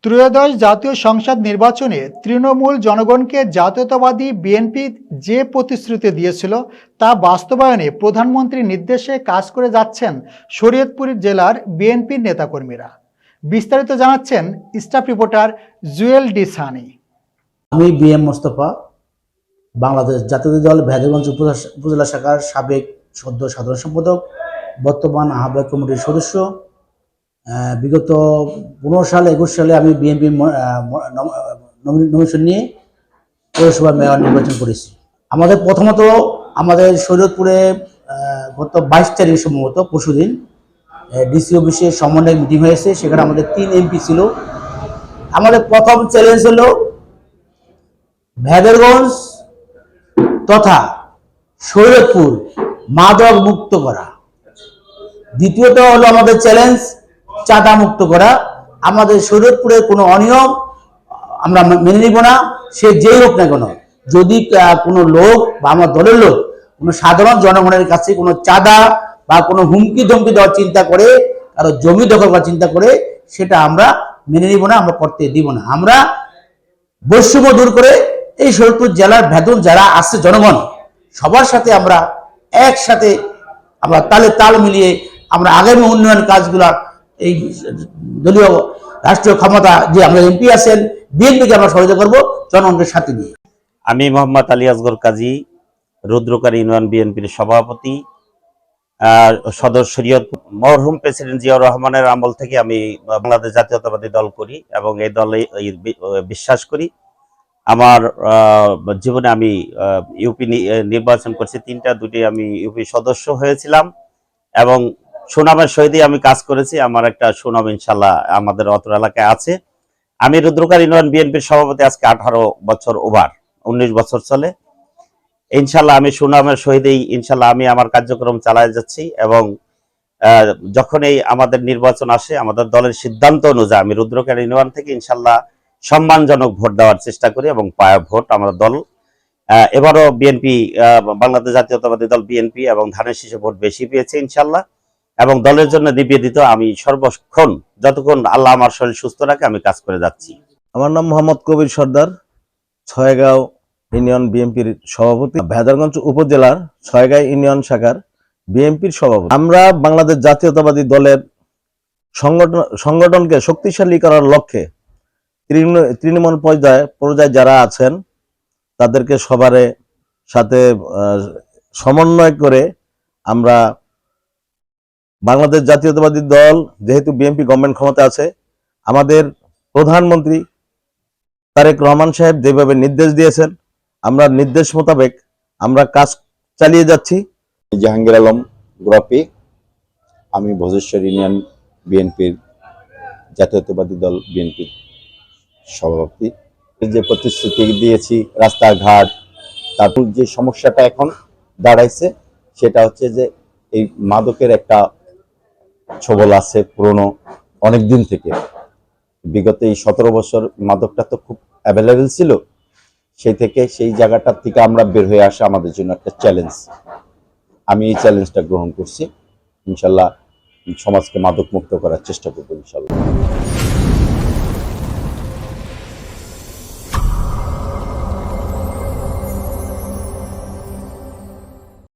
ত্রয়োদশ জাতীয় সংসদ নির্বাচনে তৃণমূল জনগণকে জাতীয়তাবাদী বিএনপি যে প্রতিশ্রুতি দিয়েছিল তা বাস্তবায়নে প্রধানমন্ত্রীর নির্দেশে কাজ করে যাচ্ছেন শরীয়তপুর জেলার বিএনপির নেতাকর্মীরা। বিস্তারিত জানাচ্ছেন staff reporter Jewel D Sunny. আমি বিএম মোস্তফা, বাংলাদেশ জাতীয় দল ভেদারগঞ্জ উপজেলা শাখার সাবেক সদ্য সাধারণ সম্পাদক, বর্তমান আহ্বায়ক কমিটির সদস্য। বিগত 15 সাল 21 সালে আমি বিএনপি নমিনেশন নিয়ে পৌরসভা মেয়র নির্বাচন করেছি। আমাদের প্রথমত আমাদের শরীয়তপুরে গত 22 তারিখ সম্ভবত পরশুদিন ডিসি অফিসে সমন্বয় মিটিং হয়েছে। সেখানে আমাদের 3 এমপি ছিল। আমাদের প্রথম চ্যালেঞ্জ হলো ভেদারগঞ্জ তথা শরীয়তপুর মাদক মুক্ত করা। দ্বিতীয়ত হলো আমাদের চ্যালেঞ্জ চাঁদা মুক্ত করা। আমাদের শরীয়তপুরের কোনো অনিয়ম আমরা মেনে নিব না, সে যেই হোক না কেন। যদি কোনো লোক বা আমার দলের লোক কোনো সাধারণ জনগণের কাছে কোনো চাঁদা বা কোনো হুমকি ধমকি দেওয়ার চিন্তা করে, কারো জমি দখল করার চিন্তা করে, সেটা আমরা মেনে নিব না, আমরা করতে দিব না। আমরা বৈষম্য দূর করে এই শরীয়তপুর জেলার ভেতর যারা আছে জনগণ, সবার সাথে আমরা একসাথে আমরা তালে তাল মিলিয়ে আমরা আগামী উন্নয়ন কাজগুলা এই দলীয় রাষ্ট্রীয় ক্ষমতা যে আমরা এমপি আছেন বিএনপিকে আমরা সহযোগিতা করবো জনগণের সাথে নিয়ে। আমি মোহাম্মদ আলী আসগর কাজী, রুদ্রকার ইউনিয়ন বিএনপির সভাপতি, সদর শরীয়তপুর। মরহুম প্রেসিডেন্ট জিয়াউর রহমানের আমল থেকে আমি বাংলাদেশ জাতীয়তাবাদী দল করি এবং এই দলে বিশ্বাস করি। আমার জীবনে আমি ইউপি নির্বাচন করছি 3টা, 2টি আমি ইউপি সদস্য হয়েছিলাম এবং সুনামের সহিত আমি কাজ করেছি। আমার একটা সুনাম ইনশাল্লাহ আমাদের অত্র এলাকায় আছে। আমি রুদ্রকার ইউনিয়ন বিএনপির সভাপতি আজকে 18 বছর ওভার, 19 বছর চলে। ইনশাল্লাহ আমি সুনামের সহিতই ইনশাল্লাহ আমি আমার কার্যক্রম চালিয়ে যাচ্ছি এবং যখন এই আমাদের নির্বাচন আসে আমাদের দলের সিদ্ধান্ত অনুযায়ী আমি রুদ্রকার ইউনিয়ন থেকে ইনশাল্লাহ সম্মানজনক ভোট দেওয়ার চেষ্টা করি এবং পায় ভোট আমার দল। এবারও বিএনপি বাংলাদেশ জাতীয়তাবাদী দল বিএনপি এবং ধানের শীষে ভোট বেশি পেয়েছে ইনশাল্লাহ এবং দলের জন্য নিবেদিত আমি সর্বক্ষণ যতক্ষণ আল্লাহ আমার শরীর সুস্থ রাখে আমি কাজ করে যাচ্ছি। আমার নাম মোহাম্মদ কবির সর্দার, ছয়গাঁও ইউনিয়ন বিএনপির সভাপতি, ভেদারগঞ্জ উপজেলার ছয়গাঁও ইউনিয়ন শাখার বিএনপির সভাপতি। আমরা বাংলাদেশ জাতীয়তাবাদী দলের সংগঠনকে শক্তিশালী করার লক্ষ্যে তৃণমূল পর্যায়ে যারা আছেন তাদেরকে সবার সাথে সমন্বয় করে আমরা বাংলাদেশ জাতীয়তাবাদী দল, যেহেতু বিএনপি গভর্নমেন্ট ক্ষমতা আছে, আমাদের প্রধানমন্ত্রী তারেক রহমান সাহেব যেভাবে নির্দেশ দিয়েছেন আমরা নির্দেশ মোতাবেক আমরা কাজ চালিয়ে যাচ্ছি। জাহাঙ্গীর আলম গোলাপী, আমি ভোজেশ্বর ইউনিয়ন বিএনপির জাতীয়তাবাদী দল বিএনপির সভাপতি। যে প্রতিশ্রুতি দিয়েছি রাস্তাঘাট, তারপর যে সমস্যাটা এখন দাঁড়াইছে সেটা হচ্ছে যে এই মাদকের একটা ছবল আছে পুরনো অনেক দিন থেকে। বিগত এই 17 বছর মাদকটা তো খুব অ্যাভেলেবেল ছিল, সেই জায়গাটার থেকে আমরা বের হয়ে আসা আমাদের জন্য একটা চ্যালেঞ্জ। আমি এই চ্যালেঞ্জটা গ্রহণ করছি। ইনশাল্লাহ সমাজকে মাদক মুক্ত করার চেষ্টা করবো ইনশাল্লাহ।